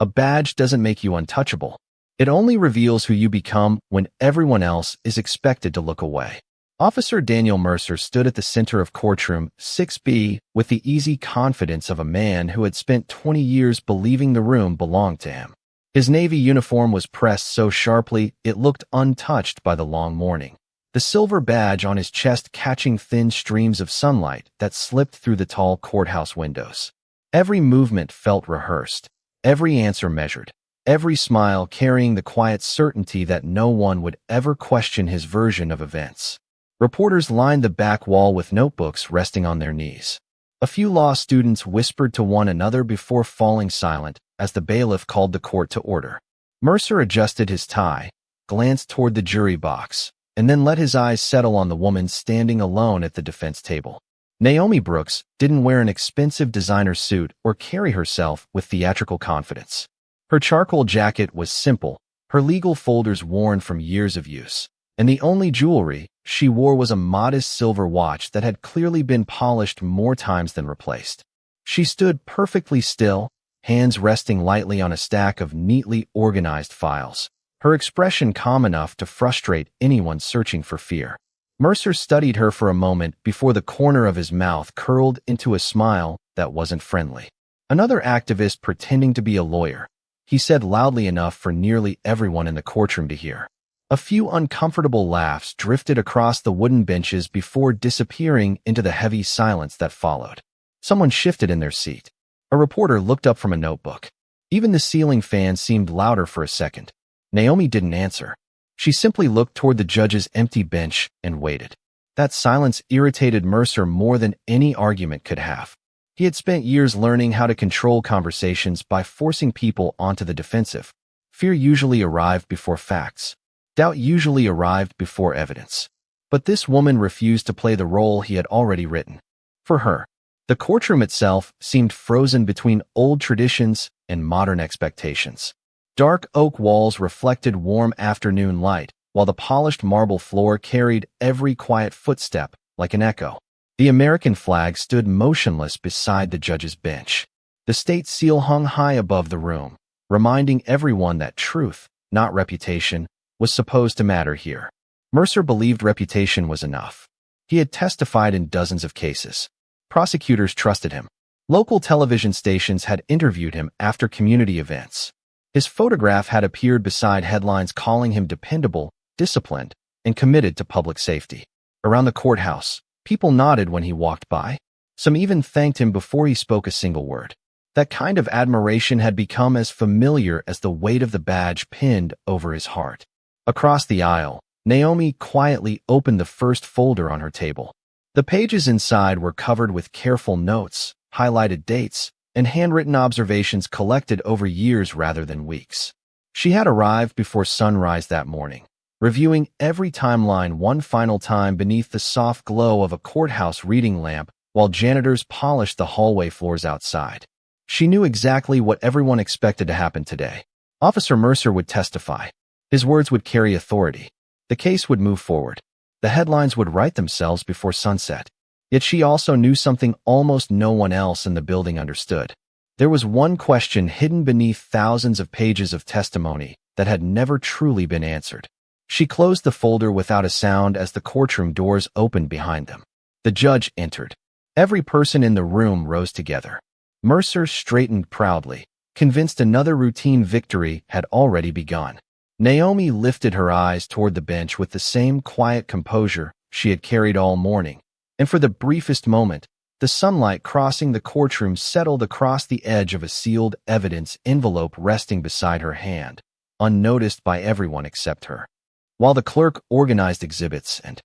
A badge doesn't make you untouchable. It only reveals who you become when everyone else is expected to look away. Officer Daniel Mercer stood at the center of courtroom 6B with the easy confidence of a man who had spent 20 years believing the room belonged to him. His Navy uniform was pressed so sharply it looked untouched by the long morning, the silver badge on his chest catching thin streams of sunlight that slipped through the tall courthouse windows. Every movement felt rehearsed, every answer measured, every smile carrying the quiet certainty that no one would ever question his version of events. Reporters lined the back wall with notebooks resting on their knees. A few law students whispered to one another before falling silent as the bailiff called the court to order. Mercer adjusted his tie, glanced toward the jury box, and then let his eyes settle on the woman standing alone at the defense table. Naomi Brooks didn't wear an expensive designer suit or carry herself with theatrical confidence. Her charcoal jacket was simple, her legal folders worn from years of use, and the only jewelry she wore was a modest silver watch that had clearly been polished more times than replaced. She stood perfectly still, hands resting lightly on a stack of neatly organized files, her expression calm enough to frustrate anyone searching for fear. Mercer studied her for a moment before the corner of his mouth curled into a smile that wasn't friendly. Another activist pretending to be a lawyer, he said loudly enough for nearly everyone in the courtroom to hear. A few uncomfortable laughs drifted across the wooden benches before disappearing into the heavy silence that followed. Someone shifted in their seat. A reporter looked up from a notebook. Even the ceiling fan seemed louder for a second. Naomi didn't answer. She simply looked toward the judge's empty bench and waited. That silence irritated Mercer more than any argument could have. He had spent years learning how to control conversations by forcing people onto the defensive. Fear usually arrived before facts. Doubt usually arrived before evidence. But this woman refused to play the role he had already written. For her, the courtroom itself seemed frozen between old traditions and modern expectations. Dark oak walls reflected warm afternoon light, while the polished marble floor carried every quiet footstep like an echo. The American flag stood motionless beside the judge's bench. The state seal hung high above the room, reminding everyone that truth, not reputation, was supposed to matter here. Mercer believed reputation was enough. He had testified in dozens of cases. Prosecutors trusted him. Local television stations had interviewed him after community events. His photograph had appeared beside headlines calling him dependable, disciplined, and committed to public safety. Around the courthouse, people nodded when he walked by. Some even thanked him before he spoke a single word. That kind of admiration had become as familiar as the weight of the badge pinned over his heart. Across the aisle, Naomi quietly opened the first folder on her table. The pages inside were covered with careful notes, highlighted dates, and handwritten observations collected over years rather than weeks. She had arrived before sunrise that morning, reviewing every timeline one final time beneath the soft glow of a courthouse reading lamp while janitors polished the hallway floors outside. She knew exactly what everyone expected to happen today. Officer Mercer would testify. His words would carry authority. The case would move forward. The headlines would write themselves before sunset. Yet she also knew something almost no one else in the building understood. There was one question hidden beneath thousands of pages of testimony that had never truly been answered. She closed the folder without a sound as the courtroom doors opened behind them. The judge entered. Every person in the room rose together. Mercer straightened proudly, convinced another routine victory had already begun. Naomi lifted her eyes toward the bench with the same quiet composure she had carried all morning, and for the briefest moment, the sunlight crossing the courtroom settled across the edge of a sealed evidence envelope resting beside her hand, unnoticed by everyone except her. While the clerk organized exhibits and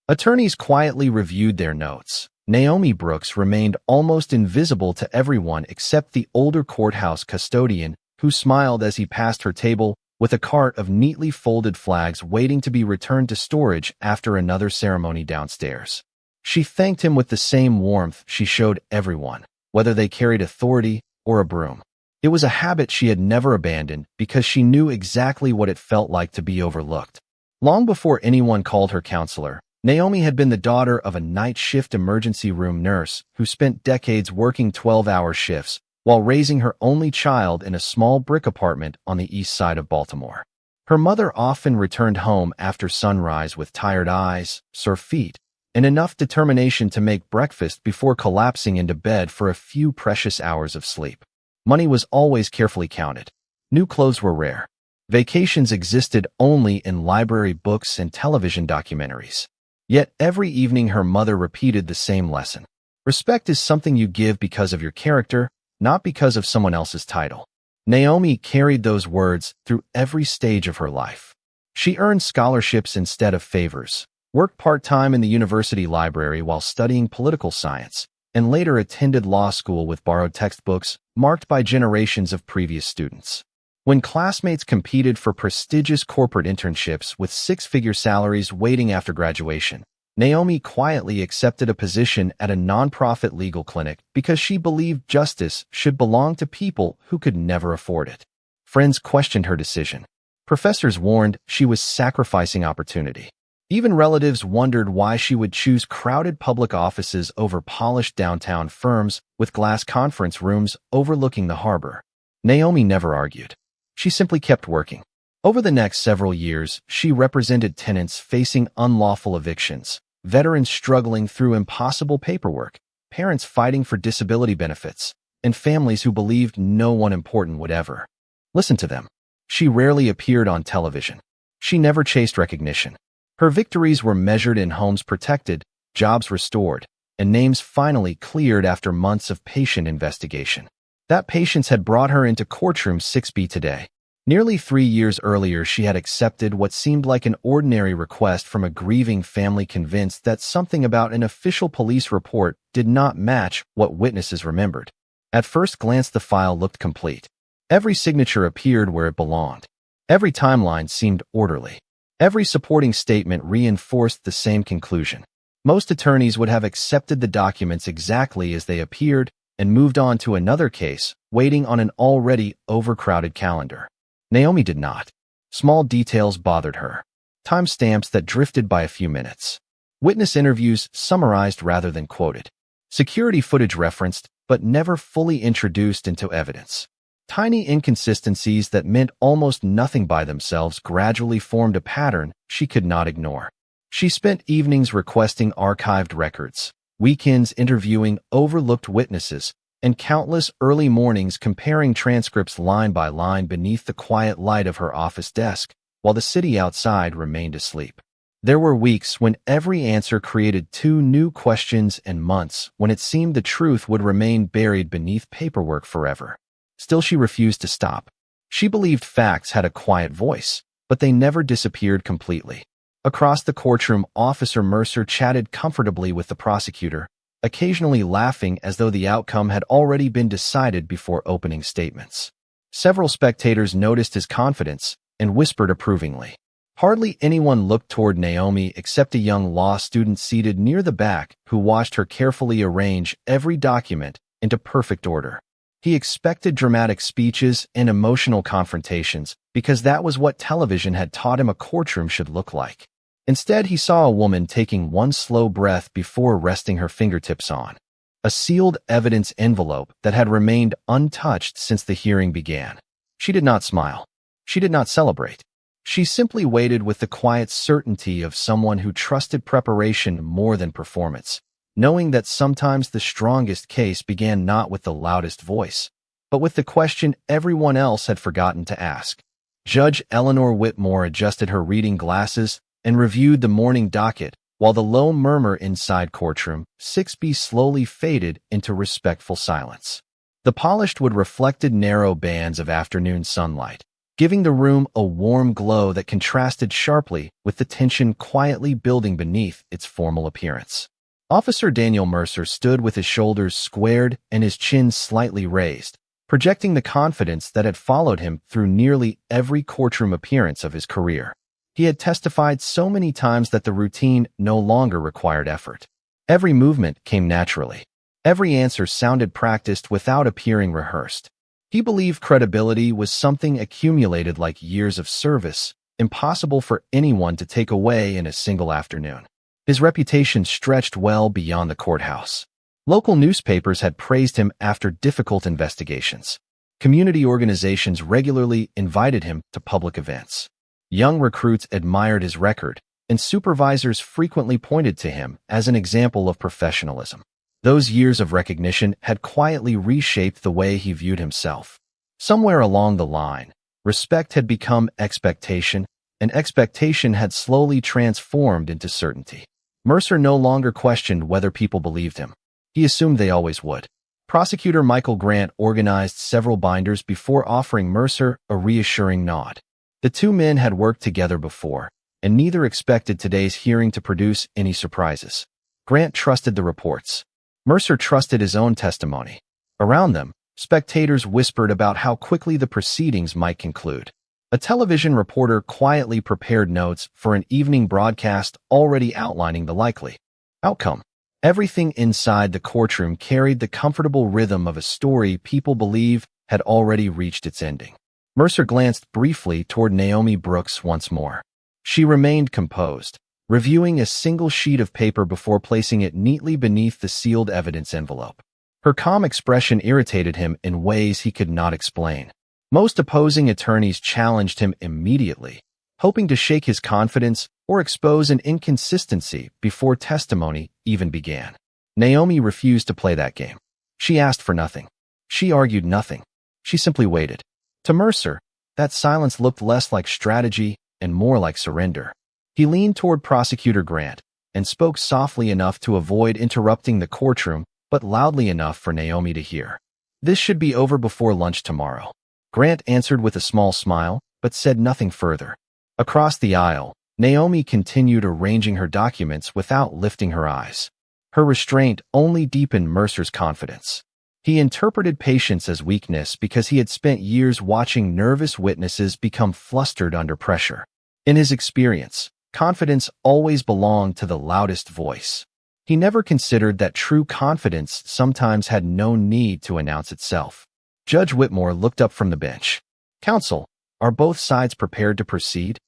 attorneys quietly reviewed their notes, Naomi Brooks remained almost invisible to everyone except the older courthouse custodian who smiled as he passed her table with a cart of neatly folded flags waiting to be returned to storage after another ceremony downstairs. She thanked him with the same warmth she showed everyone, whether they carried authority or a broom. It was a habit she had never abandoned because she knew exactly what it felt like to be overlooked. Long before anyone called her counselor, Naomi had been the daughter of a night shift emergency room nurse who spent decades working 12-hour shifts while raising her only child in a small brick apartment on the east side of Baltimore. Her mother often returned home after sunrise with tired eyes, sore feet, and enough determination to make breakfast before collapsing into bed for a few precious hours of sleep. Money was always carefully counted. New clothes were rare. Vacations existed only in library books and television documentaries. Yet every evening her mother repeated the same lesson. Respect is something you give because of your character, not because of someone else's title. Naomi carried those words through every stage of her life. She earned scholarships instead of favors, worked part-time in the university library while studying political science, and later attended law school with borrowed textbooks marked by generations of previous students. When classmates competed for prestigious corporate internships with six-figure salaries waiting after graduation, Naomi quietly accepted a position at a nonprofit legal clinic because she believed justice should belong to people who could never afford it. Friends questioned her decision. Professors warned she was sacrificing opportunity. Even relatives wondered why she would choose crowded public offices over polished downtown firms with glass conference rooms overlooking the harbor. Naomi never argued. She simply kept working. Over the next several years, she represented tenants facing unlawful evictions, veterans struggling through impossible paperwork, parents fighting for disability benefits, and families who believed no one important would ever listen to them. She rarely appeared on television. She never chased recognition. Her victories were measured in homes protected, jobs restored, and names finally cleared after months of patient investigation. That patience had brought her into courtroom 6B today. Nearly 3 years earlier, she had accepted what seemed like an ordinary request from a grieving family convinced that something about an official police report did not match what witnesses remembered. At first glance, the file looked complete. Every signature appeared where it belonged. Every timeline seemed orderly. Every supporting statement reinforced the same conclusion. Most attorneys would have accepted the documents exactly as they appeared and moved on to another case, waiting on an already overcrowded calendar. Naomi did not. Small details bothered her. Timestamps that drifted by a few minutes. Witness interviews summarized rather than quoted. Security footage referenced, but never fully introduced into evidence. Tiny inconsistencies that meant almost nothing by themselves gradually formed a pattern she could not ignore. She spent evenings requesting archived records, weekends interviewing overlooked witnesses, and countless early mornings comparing transcripts line by line beneath the quiet light of her office desk, while the city outside remained asleep. There were weeks when every answer created 2 new questions and months when it seemed the truth would remain buried beneath paperwork forever. Still, she refused to stop. She believed facts had a quiet voice, but they never disappeared completely. Across the courtroom, Officer Mercer chatted comfortably with the prosecutor, occasionally laughing as though the outcome had already been decided before opening statements. Several spectators noticed his confidence and whispered approvingly. Hardly anyone looked toward Naomi except a young law student seated near the back who watched her carefully arrange every document into perfect order. He expected dramatic speeches and emotional confrontations because that was what television had taught him a courtroom should look like. Instead, he saw a woman taking one slow breath before resting her fingertips on a sealed evidence envelope that had remained untouched since the hearing began. She did not smile. She did not celebrate. She simply waited with the quiet certainty of someone who trusted preparation more than performance, knowing that sometimes the strongest case began not with the loudest voice, but with the question everyone else had forgotten to ask. Judge Eleanor Whitmore adjusted her reading glasses and reviewed the morning docket, while the low murmur inside courtroom 6B slowly faded into respectful silence. The polished wood reflected narrow bands of afternoon sunlight, giving the room a warm glow that contrasted sharply with the tension quietly building beneath its formal appearance. Officer Daniel Mercer stood with his shoulders squared and his chin slightly raised, projecting the confidence that had followed him through nearly every courtroom appearance of his career. He had testified so many times that the routine no longer required effort. Every movement came naturally. Every answer sounded practiced without appearing rehearsed. He believed credibility was something accumulated like years of service, impossible for anyone to take away in a single afternoon. His reputation stretched well beyond the courthouse. Local newspapers had praised him after difficult investigations. Community organizations regularly invited him to public events. Young recruits admired his record, and supervisors frequently pointed to him as an example of professionalism. Those years of recognition had quietly reshaped the way he viewed himself. Somewhere along the line, respect had become expectation, and expectation had slowly transformed into certainty. Mercer no longer questioned whether people believed him. He assumed they always would. Prosecutor Michael Grant organized several binders before offering Mercer a reassuring nod. The two men had worked together before, and neither expected today's hearing to produce any surprises. Grant trusted the reports. Mercer trusted his own testimony. Around them, spectators whispered about how quickly the proceedings might conclude. A television reporter quietly prepared notes for an evening broadcast already outlining the likely outcome. Everything inside the courtroom carried the comfortable rhythm of a story people believe had already reached its ending. Mercer glanced briefly toward Naomi Brooks once more. She remained composed, reviewing a single sheet of paper before placing it neatly beneath the sealed evidence envelope. Her calm expression irritated him in ways he could not explain. Most opposing attorneys challenged him immediately, hoping to shake his confidence or expose an inconsistency before testimony even began. Naomi refused to play that game. She asked for nothing. She argued nothing. She simply waited. To Mercer, that silence looked less like strategy and more like surrender. He leaned toward Prosecutor Grant and spoke softly enough to avoid interrupting the courtroom, but loudly enough for Naomi to hear. "This should be over before lunch tomorrow." Grant answered with a small smile, but said nothing further. Across the aisle, Naomi continued arranging her documents without lifting her eyes. Her restraint only deepened Mercer's confidence. He interpreted patience as weakness because he had spent years watching nervous witnesses become flustered under pressure. In his experience, confidence always belonged to the loudest voice. He never considered that true confidence sometimes had no need to announce itself. Judge Whitmore looked up from the bench. "Counsel, are both sides prepared to proceed?"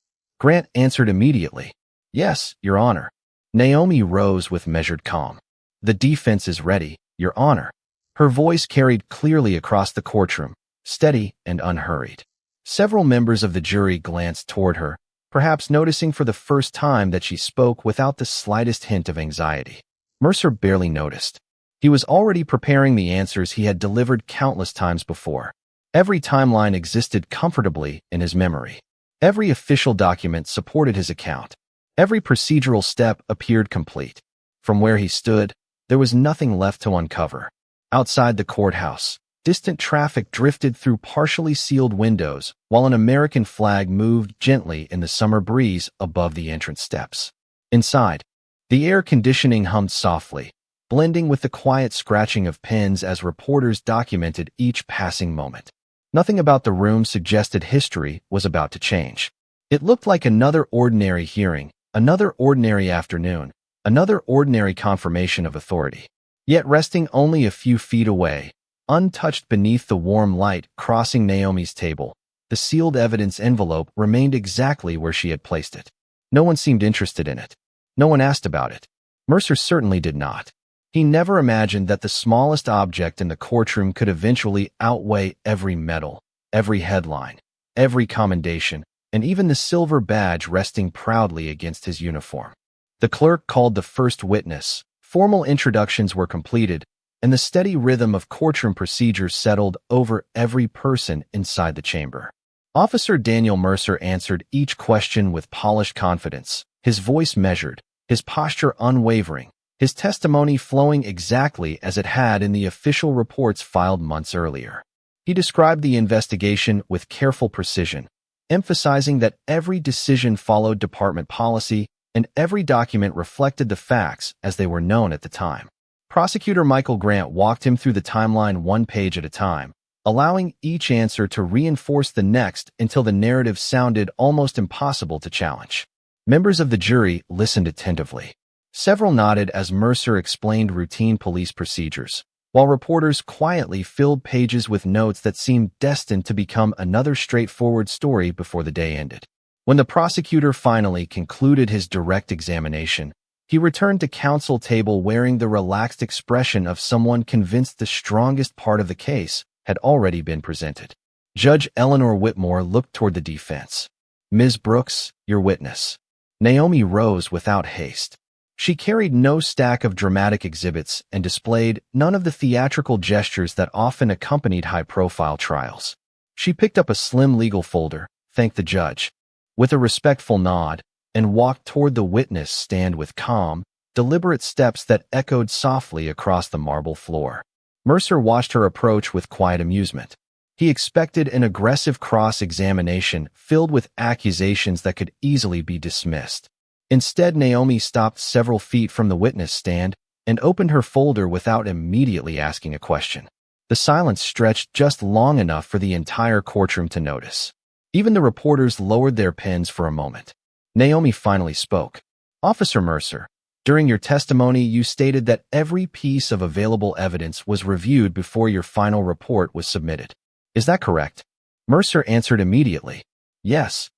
Grant answered immediately. "Yes, Your Honor." Naomi rose with measured calm. "The defense is ready, Your Honor." Her voice carried clearly across the courtroom, steady and unhurried. Several members of the jury glanced toward her, perhaps noticing for the first time that she spoke without the slightest hint of anxiety. Mercer barely noticed. He was already preparing the answers he had delivered countless times before. Every timeline existed comfortably in his memory. Every official document supported his account. Every procedural step appeared complete. From where he stood, there was nothing left to uncover. Outside the courthouse, distant traffic drifted through partially sealed windows while an American flag moved gently in the summer breeze above the entrance steps. Inside, the air conditioning hummed softly, blending with the quiet scratching of pens as reporters documented each passing moment. Nothing about the room suggested history was about to change. It looked like another ordinary hearing, another ordinary afternoon, another ordinary confirmation of authority. Yet resting only a few feet away, untouched beneath the warm light crossing Naomi's table, the sealed evidence envelope remained exactly where she had placed it. No one seemed interested in it. No one asked about it. Mercer certainly did not. He never imagined that the smallest object in the courtroom could eventually outweigh every medal, every headline, every commendation, and even the silver badge resting proudly against his uniform. The clerk called the first witness. Formal introductions were completed, and the steady rhythm of courtroom procedures settled over every person inside the chamber. Officer Daniel Mercer answered each question with polished confidence, his voice measured, his posture unwavering, his testimony flowing exactly as it had in the official reports filed months earlier. He described the investigation with careful precision, emphasizing that every decision followed department policy and every document reflected the facts as they were known at the time. Prosecutor Michael Grant walked him through the timeline one page at a time, allowing each answer to reinforce the next until the narrative sounded almost impossible to challenge. Members of the jury listened attentively. Several nodded as Mercer explained routine police procedures, while reporters quietly filled pages with notes that seemed destined to become another straightforward story before the day ended. When the prosecutor finally concluded his direct examination, He returned to counsel table wearing the relaxed expression of someone convinced the strongest part of the case had already been presented. Judge Eleanor Whitmore looked toward the defense. Ms. Brooks, your witness. Naomi rose without haste. She carried no stack of dramatic exhibits and displayed none of the theatrical gestures that often accompanied high-profile trials. She picked up a slim legal folder, thanked the judge with a respectful nod, and walked toward the witness stand with calm, deliberate steps that echoed softly across the marble floor. Mercer watched her approach with quiet amusement. He expected an aggressive cross-examination filled with accusations that could easily be dismissed. Instead, Naomi stopped several feet from the witness stand and opened her folder without immediately asking a question. The silence stretched just long enough for the entire courtroom to notice. Even the reporters lowered their pens for a moment. Naomi finally spoke. Officer Mercer, during your testimony you stated that every piece of available evidence was reviewed before your final report was submitted. Is that correct? Mercer answered immediately. Yes.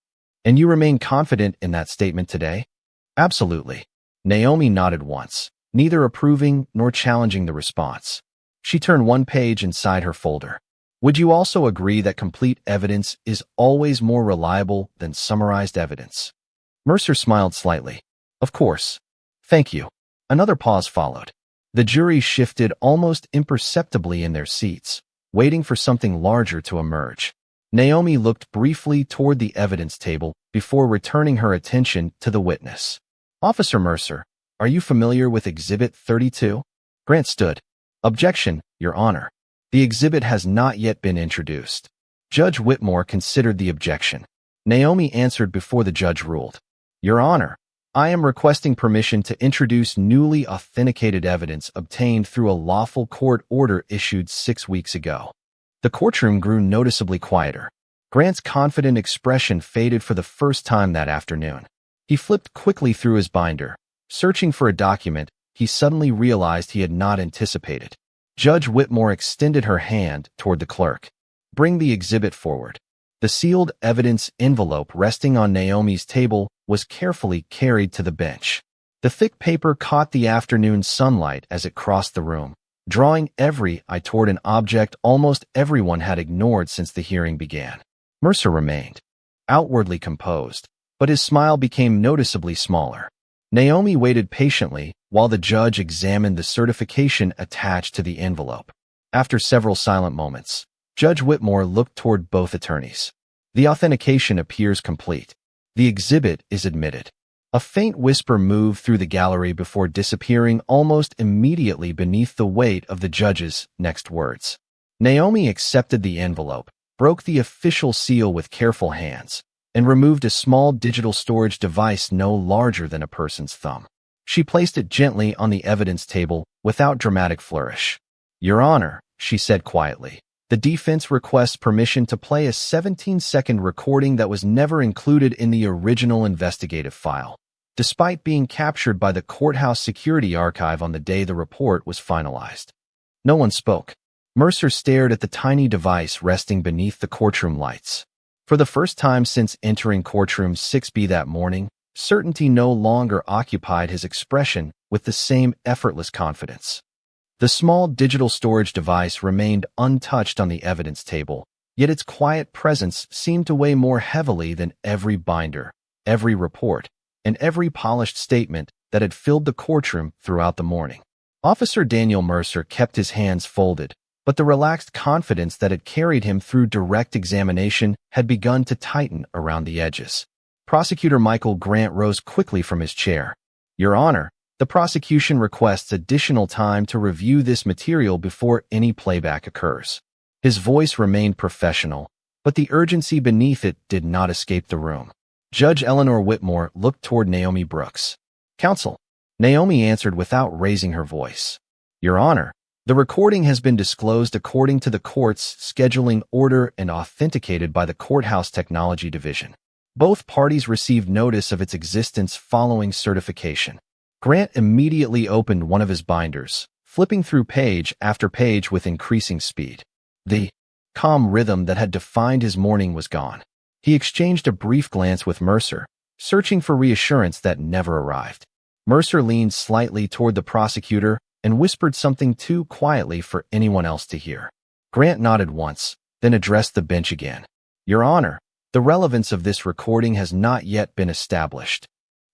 And you remain confident in that statement today? Absolutely. Naomi nodded once, neither approving nor challenging the response. She turned one page inside her folder. Would you also agree that complete evidence is always more reliable than summarized evidence? Mercer smiled slightly. Of course. Thank you. Another pause followed. The jury shifted almost imperceptibly in their seats, waiting for something larger to emerge. Naomi looked briefly toward the evidence table before returning her attention to the witness. Officer Mercer, are you familiar with Exhibit 32? Grant stood. Objection, Your Honor. The exhibit has not yet been introduced. Judge Whitmore considered the objection. Naomi answered before the judge ruled. Your Honor, I am requesting permission to introduce newly authenticated evidence obtained through a lawful court order issued 6 weeks ago. The courtroom grew noticeably quieter. Grant's confident expression faded for the first time that afternoon. He flipped quickly through his binder. Searching for a document he suddenly realized he had not anticipated. Judge Whitmore extended her hand toward the clerk. Bring the exhibit forward. The sealed evidence envelope resting on Naomi's table was carefully carried to the bench. The thick paper caught the afternoon sunlight as it crossed the room, drawing every eye toward an object almost everyone had ignored since the hearing began. Mercer remained outwardly composed, but his smile became noticeably smaller. Naomi waited patiently while the judge examined the certification attached to the envelope. After several silent moments, Judge Whitmore looked toward both attorneys. The authentication appears complete. The exhibit is admitted. A faint whisper moved through the gallery before disappearing almost immediately beneath the weight of the judge's next words. Naomi accepted the envelope, broke the official seal with careful hands, and removed a small digital storage device no larger than a person's thumb. She placed it gently on the evidence table without dramatic flourish. Your Honor, she said quietly, the defense requests permission to play a 17-second recording that was never included in the original investigative file, despite being captured by the courthouse security archive on the day the report was finalized. No one spoke. Mercer stared at the tiny device resting beneath the courtroom lights. For the first time since entering courtroom 6B that morning, certainty no longer occupied his expression with the same effortless confidence. The small digital storage device remained untouched on the evidence table, yet its quiet presence seemed to weigh more heavily than every binder, every report, and every polished statement that had filled the courtroom throughout the morning. Officer Daniel Mercer kept his hands folded, but the relaxed confidence that had carried him through direct examination had begun to tighten around the edges. Prosecutor Michael Grant rose quickly from his chair. Your Honor, the prosecution requests additional time to review this material before any playback occurs. His voice remained professional, but the urgency beneath it did not escape the room. Judge Eleanor Whitmore looked toward Naomi Brooks. Counsel. Naomi answered without raising her voice. Your Honor, the recording has been disclosed according to the court's scheduling order and authenticated by the Courthouse Technology Division. Both parties received notice of its existence following certification. Grant immediately opened one of his binders, flipping through page after page with increasing speed. The calm rhythm that had defined his morning was gone. He exchanged a brief glance with Mercer, searching for reassurance that never arrived. Mercer leaned slightly toward the prosecutor and whispered something too quietly for anyone else to hear. Grant nodded once, then addressed the bench again. Your Honor, the relevance of this recording has not yet been established.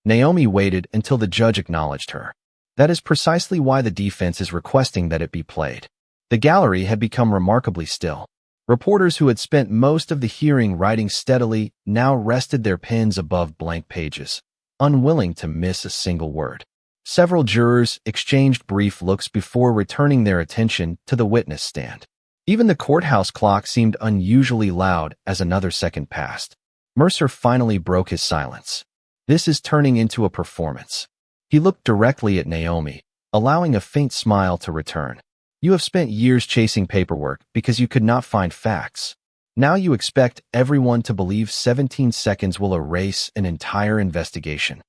Naomi waited until the judge acknowledged her. That is precisely why the defense is requesting that it be played. The gallery had become remarkably still. Reporters who had spent most of the hearing writing steadily now rested their pens above blank pages, unwilling to miss a single word. Several jurors exchanged brief looks before returning their attention to the witness stand. Even the courthouse clock seemed unusually loud as another second passed. Mercer finally broke his silence. This is turning into a performance. He looked directly at Naomi, allowing a faint smile to return. You have spent years chasing paperwork because you could not find facts. Now you expect everyone to believe 17 seconds will erase an entire investigation.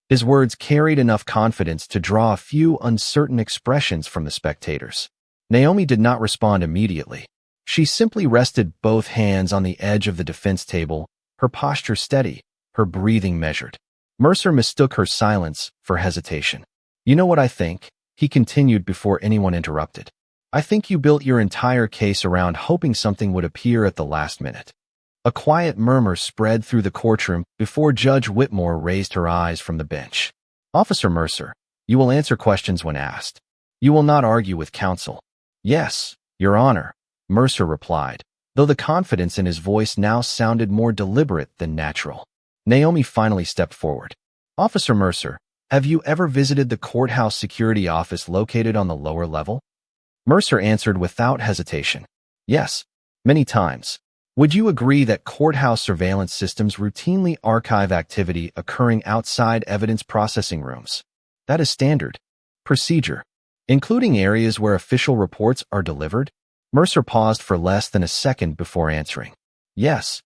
His words carried enough confidence to draw a few uncertain expressions from the spectators. Naomi did not respond immediately. She simply rested both hands on the edge of the defense table, her posture steady, her breathing measured. Mercer mistook her silence for hesitation. You know what I think? He continued before anyone interrupted. I think you built your entire case around hoping something would appear at the last minute. A quiet murmur spread through the courtroom before Judge Whitmore raised her eyes from the bench. Officer Mercer, you will answer questions when asked. You will not argue with counsel. Yes, Your Honor, Mercer replied, though the confidence in his voice now sounded more deliberate than natural. Naomi finally stepped forward. Officer Mercer, have you ever visited the courthouse security office located on the lower level? Mercer answered without hesitation. Yes, many times. Would you agree that courthouse surveillance systems routinely archive activity occurring outside evidence processing rooms? That is standard procedure, including areas where official reports are delivered? Mercer paused for less than a second before answering. Yes.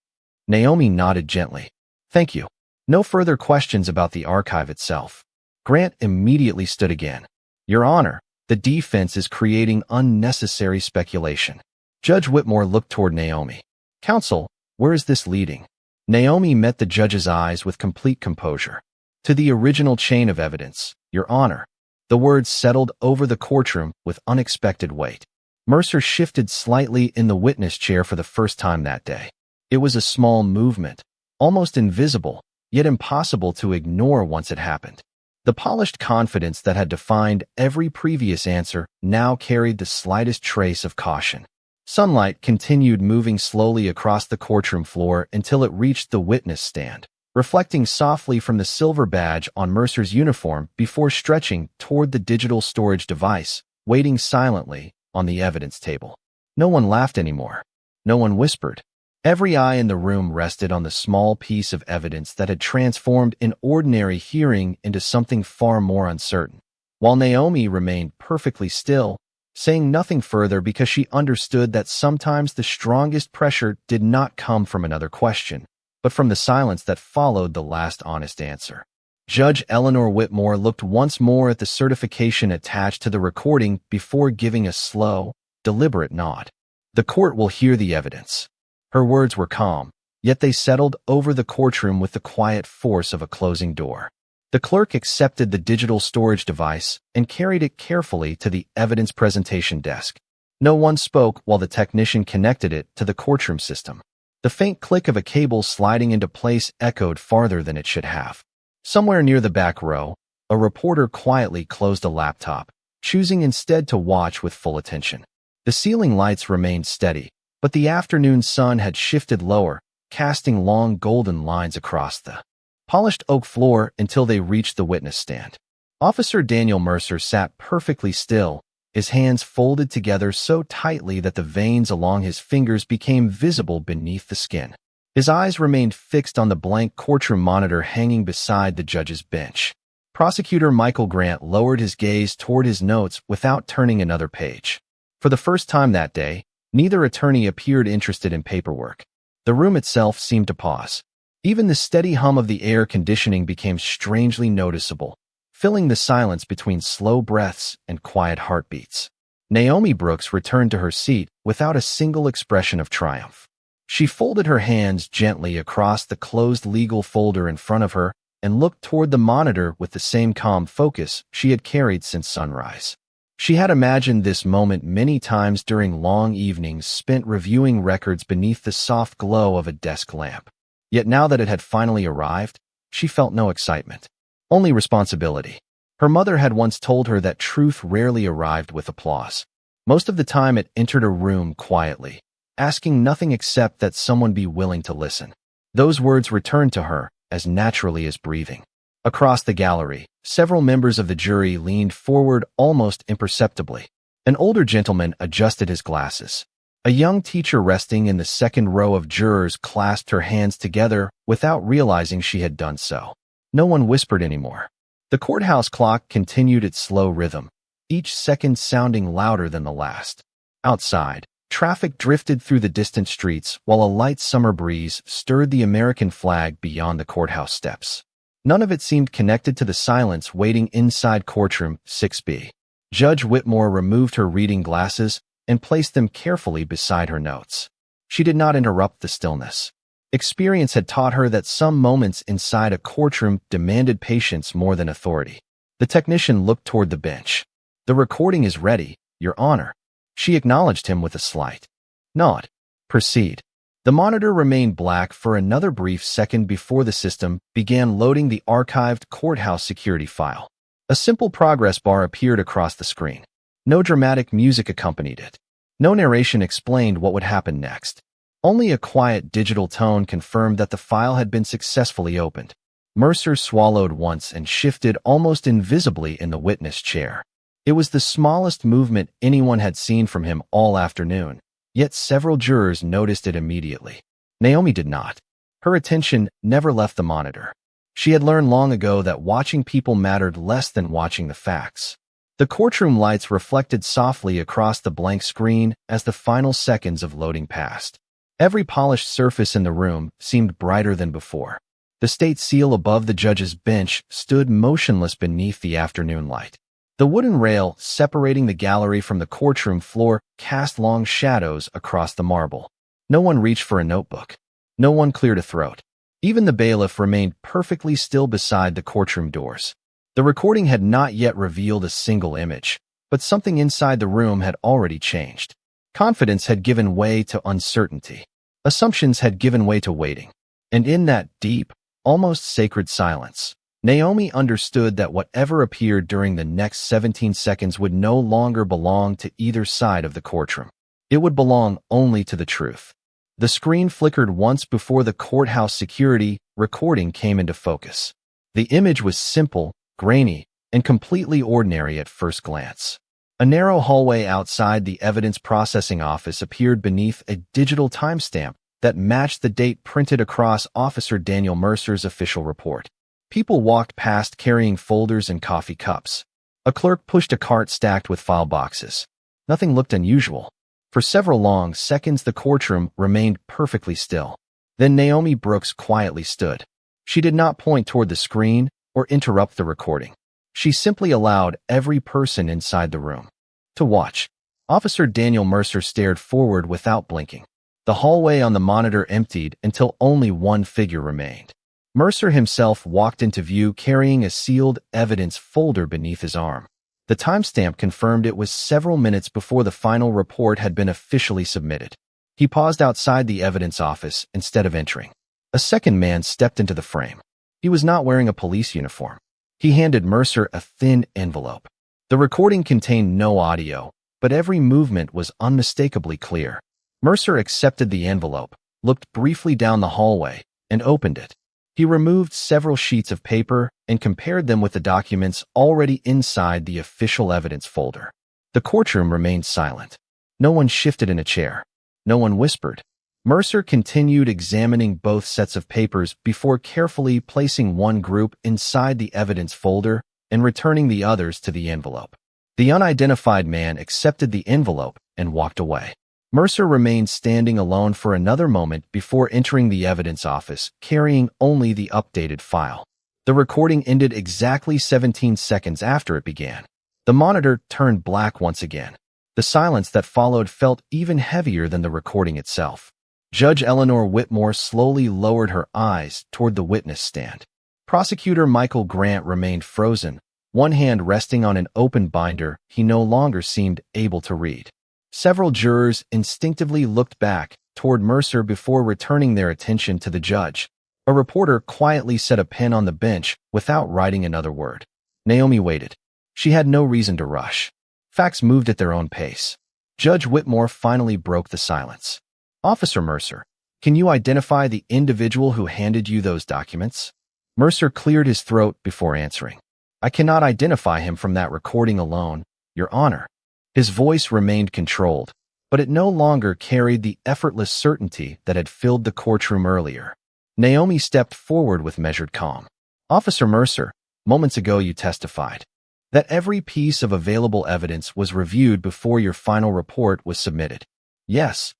Naomi nodded gently. Thank you. No further questions about the archive itself. Grant immediately stood again. Your Honor, the defense is creating unnecessary speculation. Judge Whitmore looked toward Naomi. Counsel, where is this leading? Naomi met the judge's eyes with complete composure. To the original chain of evidence, Your Honor. The words settled over the courtroom with unexpected weight. Mercer shifted slightly in the witness chair for the first time that day. It was a small movement, almost invisible, yet impossible to ignore once it happened. The polished confidence that had defined every previous answer now carried the slightest trace of caution. Sunlight continued moving slowly across the courtroom floor until it reached the witness stand, reflecting softly from the silver badge on Mercer's uniform before stretching toward the digital storage device, waiting silently on the evidence table. No one laughed anymore. No one whispered. Every eye in the room rested on the small piece of evidence that had transformed an ordinary hearing into something far more uncertain. While Naomi remained perfectly still, saying nothing further because she understood that sometimes the strongest pressure did not come from another question, but from the silence that followed the last honest answer. Judge Eleanor Whitmore looked once more at the certification attached to the recording before giving a slow, deliberate nod. The court will hear the evidence. Her words were calm, yet they settled over the courtroom with the quiet force of a closing door. The clerk accepted the digital storage device and carried it carefully to the evidence presentation desk. No one spoke while the technician connected it to the courtroom system. The faint click of a cable sliding into place echoed farther than it should have. Somewhere near the back row, a reporter quietly closed a laptop, choosing instead to watch with full attention. The ceiling lights remained steady, but the afternoon sun had shifted lower, casting long golden lines across the polished oak floor until they reached the witness stand. Officer Daniel Mercer sat perfectly still, his hands folded together so tightly that the veins along his fingers became visible beneath the skin. His eyes remained fixed on the blank courtroom monitor hanging beside the judge's bench. Prosecutor Michael Grant lowered his gaze toward his notes without turning another page. For the first time that day, neither attorney appeared interested in paperwork. The room itself seemed to pause. Even the steady hum of the air conditioning became strangely noticeable, filling the silence between slow breaths and quiet heartbeats. Naomi Brooks returned to her seat without a single expression of triumph. She folded her hands gently across the closed legal folder in front of her and looked toward the monitor with the same calm focus she had carried since sunrise. She had imagined this moment many times during long evenings spent reviewing records beneath the soft glow of a desk lamp. Yet now that it had finally arrived, she felt no excitement, only responsibility. Her mother had once told her that truth rarely arrived with applause. Most of the time it entered a room quietly, asking nothing except that someone be willing to listen. Those words returned to her as naturally as breathing. Across the gallery, several members of the jury leaned forward almost imperceptibly. An older gentleman adjusted his glasses. A young teacher resting in the second row of jurors clasped her hands together without realizing she had done so. No one whispered anymore. The courthouse clock continued its slow rhythm, each second sounding louder than the last. Outside, traffic drifted through the distant streets while a light summer breeze stirred the American flag beyond the courthouse steps. None of it seemed connected to the silence waiting inside courtroom 6B. Judge Whitmore removed her reading glasses and placed them carefully beside her notes. She did not interrupt the stillness. Experience had taught her that some moments inside a courtroom demanded patience more than authority. The technician looked toward the bench. "The recording is ready, Your Honor." She acknowledged him with a slight nod. "Proceed." The monitor remained black for another brief second before the system began loading the archived courthouse security file. A simple progress bar appeared across the screen. No dramatic music accompanied it. No narration explained what would happen next. Only a quiet digital tone confirmed that the file had been successfully opened. Mercer swallowed once and shifted almost invisibly in the witness chair. It was the smallest movement anyone had seen from him all afternoon, yet several jurors noticed it immediately. Naomi did not. Her attention never left the monitor. She had learned long ago that watching people mattered less than watching the facts. The courtroom lights reflected softly across the blank screen as the final seconds of loading passed. Every polished surface in the room seemed brighter than before. The state seal above the judge's bench stood motionless beneath the afternoon light. The wooden rail separating the gallery from the courtroom floor cast long shadows across the marble. No one reached for a notebook. No one cleared a throat. Even the bailiff remained perfectly still beside the courtroom doors. The recording had not yet revealed a single image, but something inside the room had already changed. Confidence had given way to uncertainty. Assumptions had given way to waiting. And in that deep, almost sacred silence, Naomi understood that whatever appeared during the next 17 seconds would no longer belong to either side of the courtroom. It would belong only to the truth. The screen flickered once before the courthouse security recording came into focus. The image was simple, grainy, and completely ordinary at first glance. A narrow hallway outside the evidence processing office appeared beneath a digital timestamp that matched the date printed across Officer Daniel Mercer's official report. People walked past carrying folders and coffee cups. A clerk pushed a cart stacked with file boxes. Nothing looked unusual. For several long seconds the courtroom remained perfectly still. Then Naomi Brooks quietly stood. She did not point toward the screen or interrupt the recording. She simply allowed every person inside the room to watch. Officer Daniel Mercer stared forward without blinking. The hallway on the monitor emptied until only one figure remained. Mercer himself walked into view carrying a sealed evidence folder beneath his arm. The timestamp confirmed it was several minutes before the final report had been officially submitted. He paused outside the evidence office instead of entering. A second man stepped into the frame. He was not wearing a police uniform. He handed Mercer a thin envelope. The recording contained no audio, but every movement was unmistakably clear. Mercer accepted the envelope, looked briefly down the hallway, and opened it. He removed several sheets of paper and compared them with the documents already inside the official evidence folder. The courtroom remained silent. No one shifted in a chair. No one whispered. Mercer continued examining both sets of papers before carefully placing one group inside the evidence folder and returning the others to the envelope. The unidentified man accepted the envelope and walked away. Mercer remained standing alone for another moment before entering the evidence office, carrying only the updated file. The recording ended exactly 17 seconds after it began. The monitor turned black once again. The silence that followed felt even heavier than the recording itself. Judge Eleanor Whitmore slowly lowered her eyes toward the witness stand. Prosecutor Michael Grant remained frozen, one hand resting on an open binder he no longer seemed able to read. Several jurors instinctively looked back toward Mercer before returning their attention to the judge. A reporter quietly set a pen on the bench without writing another word. Naomi waited. She had no reason to rush. Facts moved at their own pace. Judge Whitmore finally broke the silence. "Officer Mercer, can you identify the individual who handed you those documents?" Mercer cleared his throat before answering. "I cannot identify him from that recording alone, Your Honor." His voice remained controlled, but it no longer carried the effortless certainty that had filled the courtroom earlier. Naomi stepped forward with measured calm. "Officer Mercer, moments ago you testified that every piece of available evidence was reviewed before your final report was submitted. Yes.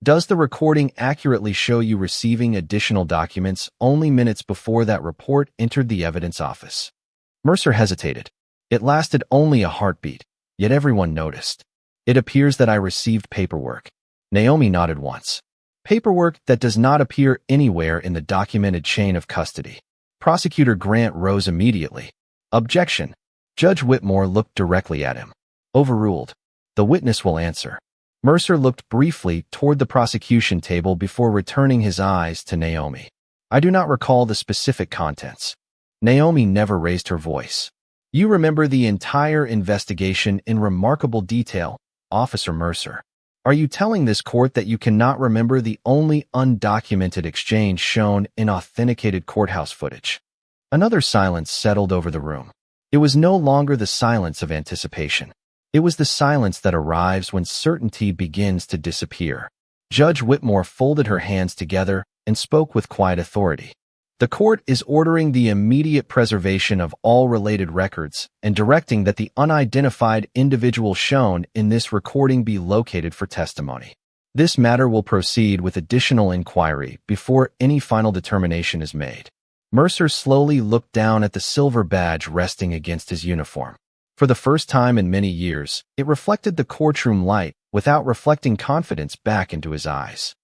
Does the recording accurately show you receiving additional documents only minutes before that report entered the evidence office?" Mercer hesitated. "It lasted only a heartbeat, yet everyone noticed. It appears that I received paperwork." Naomi nodded once. "Paperwork that does not appear anywhere in the documented chain of custody." Prosecutor Grant rose immediately. "Objection." Judge Whitmore looked directly at him. "Overruled. The witness will answer." Mercer looked briefly toward the prosecution table before returning his eyes to Naomi. "I do not recall the specific contents." Naomi never raised her voice. "You remember the entire investigation in remarkable detail, Officer Mercer. Are you telling this court that you cannot remember the only undocumented exchange shown in authenticated courthouse footage?" Another silence settled over the room. It was no longer the silence of anticipation. It was the silence that arrives when certainty begins to disappear. Judge Whitmore folded her hands together and spoke with quiet authority. "The court is ordering the immediate preservation of all related records and directing that the unidentified individual shown in this recording be located for testimony. This matter will proceed with additional inquiry before any final determination is made." Mercer slowly looked down at the silver badge resting against his uniform. For the first time in many years, it reflected the courtroom light without reflecting confidence back into his eyes.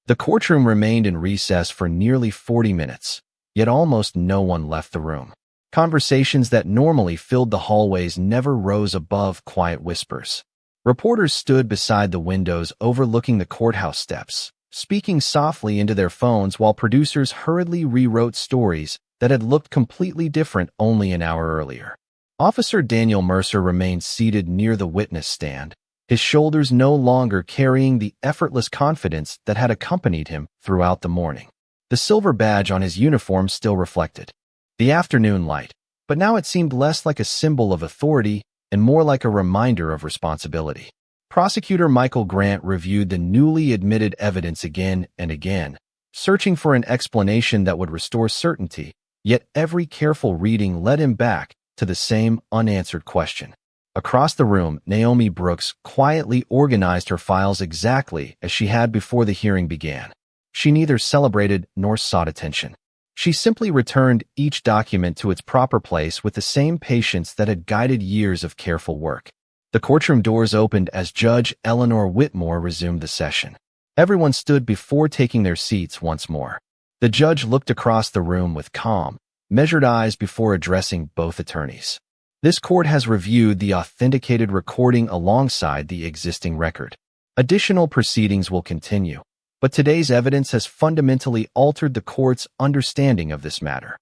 The courtroom remained in recess for nearly 40 minutes, yet almost no one left the room. Conversations that normally filled the hallways never rose above quiet whispers. Reporters stood beside the windows overlooking the courthouse steps, speaking softly into their phones while producers hurriedly rewrote stories that had looked completely different only an hour earlier. Officer Daniel Mercer remained seated near the witness stand, his shoulders no longer carrying the effortless confidence that had accompanied him throughout the morning. The silver badge on his uniform still reflected the afternoon light, but now it seemed less like a symbol of authority and more like a reminder of responsibility. Prosecutor Michael Grant reviewed the newly admitted evidence again and again, searching for an explanation that would restore certainty, yet every careful reading led him back to the same unanswered question. Across the room, Naomi Brooks quietly organized her files exactly as she had before the hearing began. She neither celebrated nor sought attention. She simply returned each document to its proper place with the same patience that had guided years of careful work. The courtroom doors opened as Judge Eleanor Whitmore resumed the session. Everyone stood before taking their seats once more. The judge looked across the room with calm, measured eyes before addressing both attorneys. "This court has reviewed the authenticated recording alongside the existing record. Additional proceedings will continue, but today's evidence has fundamentally altered the court's understanding of this matter."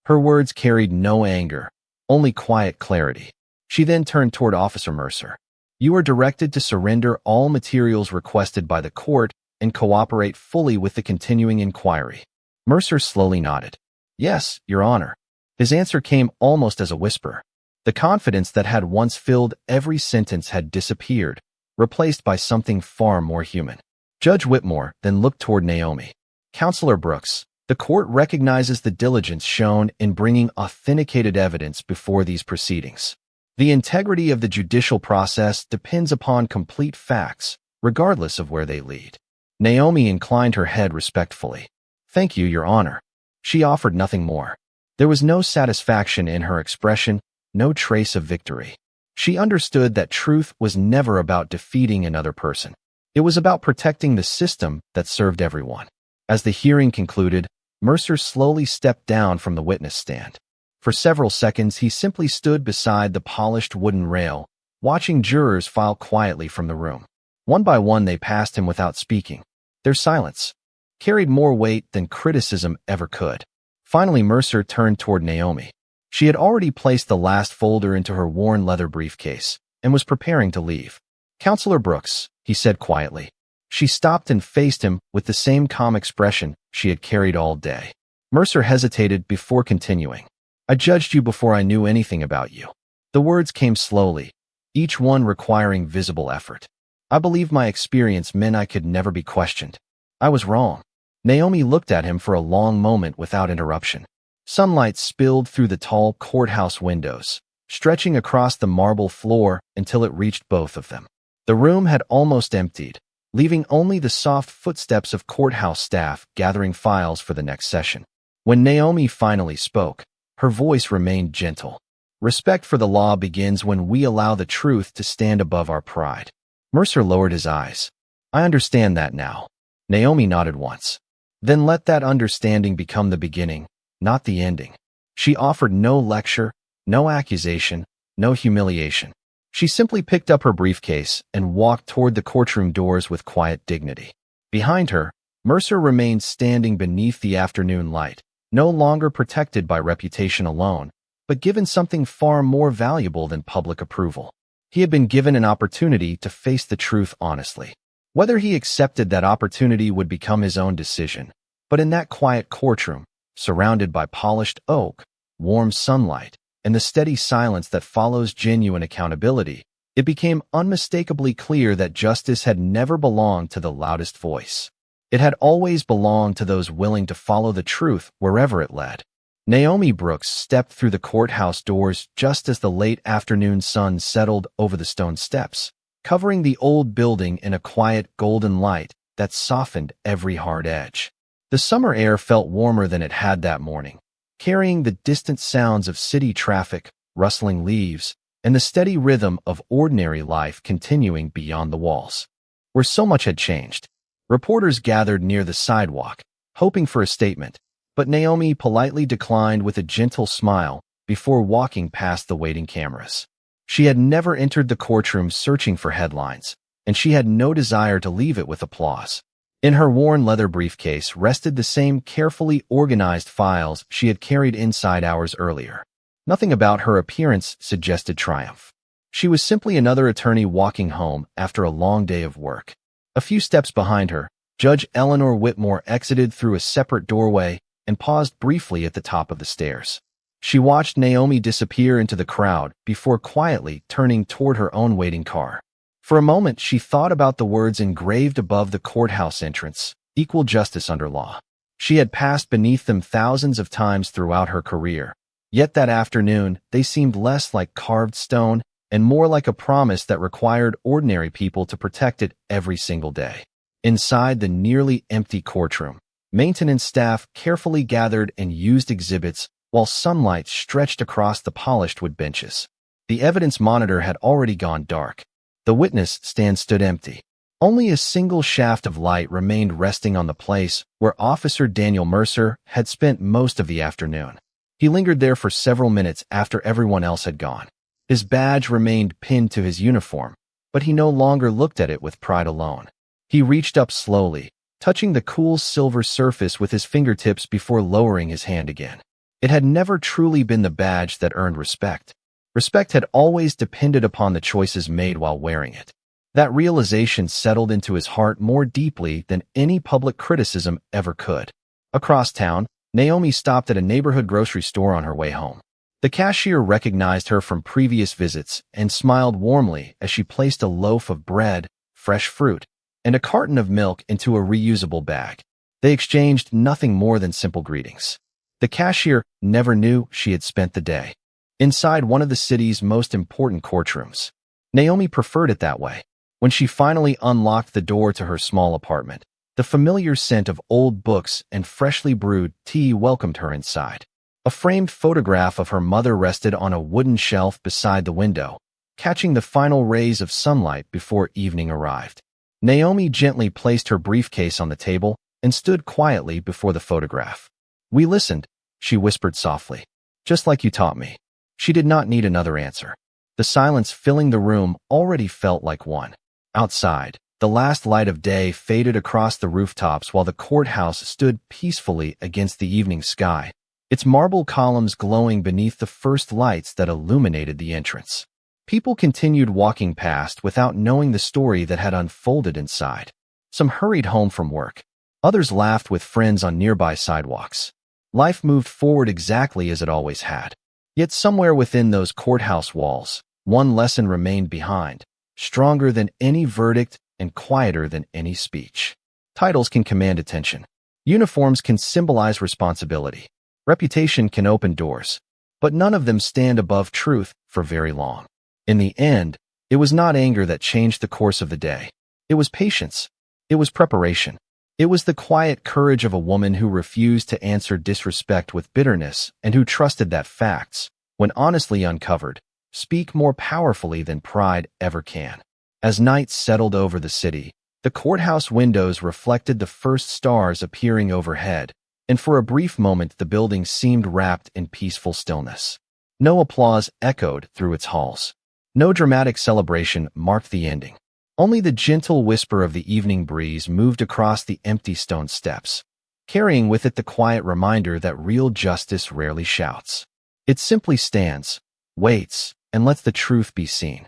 Her words carried no anger, only quiet clarity. She then turned toward Officer Mercer. "You are directed to surrender all materials requested by the court and cooperate fully with the continuing inquiry." Mercer slowly nodded. "Yes, Your Honor." His answer came almost as a whisper. The confidence that had once filled every sentence had disappeared, replaced by something far more human. Judge Whitmore then looked toward Naomi. "Counselor Brooks, the court recognizes the diligence shown in bringing authenticated evidence before these proceedings. The integrity of the judicial process depends upon complete facts, regardless of where they lead." Naomi inclined her head respectfully. "Thank you, Your Honor." She offered nothing more. There was no satisfaction in her expression, no trace of victory. She understood that truth was never about defeating another person. It was about protecting the system that served everyone. As the hearing concluded, Mercer slowly stepped down from the witness stand. For several seconds, he simply stood beside the polished wooden rail, watching jurors file quietly from the room. One by one, they passed him without speaking. Their silence carried more weight than criticism ever could. Finally, Mercer turned toward Naomi. She had already placed the last folder into her worn leather briefcase and was preparing to leave. "Counselor Brooks," he said quietly. She stopped and faced him with the same calm expression she had carried all day. Mercer hesitated before continuing. "I judged you before I knew anything about you." The words came slowly, each one requiring visible effort. "I believed my experience meant I could never be questioned. I was wrong." Naomi looked at him for a long moment without interruption. Sunlight spilled through the tall courthouse windows, stretching across the marble floor until it reached both of them. The room had almost emptied, leaving only the soft footsteps of courthouse staff gathering files for the next session. When Naomi finally spoke, her voice remained gentle. "Respect for the law begins when we allow the truth to stand above our pride." Mercer lowered his eyes. "I understand that now." Naomi nodded once. "Then let that understanding become the beginning, not the ending." She offered no lecture, no accusation, no humiliation. She simply picked up her briefcase and walked toward the courtroom doors with quiet dignity. Behind her, Mercer remained standing beneath the afternoon light, no longer protected by reputation alone, but given something far more valuable than public approval. He had been given an opportunity to face the truth honestly. Whether he accepted that opportunity would become his own decision, but in that quiet courtroom, surrounded by polished oak, warm sunlight, and the steady silence that follows genuine accountability, it became unmistakably clear that justice had never belonged to the loudest voice. It had always belonged to those willing to follow the truth wherever it led. Naomi Brooks stepped through the courthouse doors just as the late afternoon sun settled over the stone steps, covering the old building in a quiet golden light that softened every hard edge. The summer air felt warmer than it had that morning, carrying the distant sounds of city traffic, rustling leaves, and the steady rhythm of ordinary life continuing beyond the walls. Where so much had changed, reporters gathered near the sidewalk, hoping for a statement, but Naomi politely declined with a gentle smile before walking past the waiting cameras. She had never entered the courtroom searching for headlines, and she had no desire to leave it with applause. In her worn leather briefcase rested the same carefully organized files she had carried inside hours earlier. Nothing about her appearance suggested triumph. She was simply another attorney walking home after a long day of work. A few steps behind her, Judge Eleanor Whitmore exited through a separate doorway and paused briefly at the top of the stairs. She watched Naomi disappear into the crowd before quietly turning toward her own waiting car. For a moment, she thought about the words engraved above the courthouse entrance, "Equal justice under law." She had passed beneath them thousands of times throughout her career, yet that afternoon they seemed less like carved stone and more like a promise that required ordinary people to protect it every single day. Inside the nearly empty courtroom, maintenance staff carefully gathered and used exhibits while sunlight stretched across the polished wood benches. The evidence monitor had already gone dark. The witness stand stood empty. Only a single shaft of light remained resting on the place where Officer Daniel Mercer had spent most of the afternoon. He lingered there for several minutes after everyone else had gone. His badge remained pinned to his uniform, but he no longer looked at it with pride alone. He reached up slowly, touching the cool silver surface with his fingertips before lowering his hand again. It had never truly been the badge that earned respect. Respect had always depended upon the choices made while wearing it. That realization settled into his heart more deeply than any public criticism ever could. Across town, Naomi stopped at a neighborhood grocery store on her way home. The cashier recognized her from previous visits and smiled warmly as she placed a loaf of bread, fresh fruit, and a carton of milk into a reusable bag. They exchanged nothing more than simple greetings. The cashier never knew she had spent the day inside one of the city's most important courtrooms. Naomi preferred it that way. When she finally unlocked the door to her small apartment, the familiar scent of old books and freshly brewed tea welcomed her inside. A framed photograph of her mother rested on a wooden shelf beside the window, catching the final rays of sunlight before evening arrived. Naomi gently placed her briefcase on the table and stood quietly before the photograph. "We listened," she whispered softly. "Just like you taught me." She did not need another answer. The silence filling the room already felt like one. Outside, the last light of day faded across the rooftops while the courthouse stood peacefully against the evening sky, its marble columns glowing beneath the first lights that illuminated the entrance. People continued walking past without knowing the story that had unfolded inside. Some hurried home from work. Others laughed with friends on nearby sidewalks. Life moved forward exactly as it always had. Yet somewhere within those courthouse walls, one lesson remained behind, stronger than any verdict and quieter than any speech. Titles can command attention. Uniforms can symbolize responsibility. Reputation can open doors. But none of them stand above truth for very long. In the end, it was not anger that changed the course of the day. It was patience. It was preparation. It was the quiet courage of a woman who refused to answer disrespect with bitterness and who trusted that facts, when honestly uncovered, speak more powerfully than pride ever can. As night settled over the city, the courthouse windows reflected the first stars appearing overhead, and for a brief moment the building seemed wrapped in peaceful stillness. No applause echoed through its halls. No dramatic celebration marked the ending. Only the gentle whisper of the evening breeze moved across the empty stone steps, carrying with it the quiet reminder that real justice rarely shouts. It simply stands, waits, and lets the truth be seen.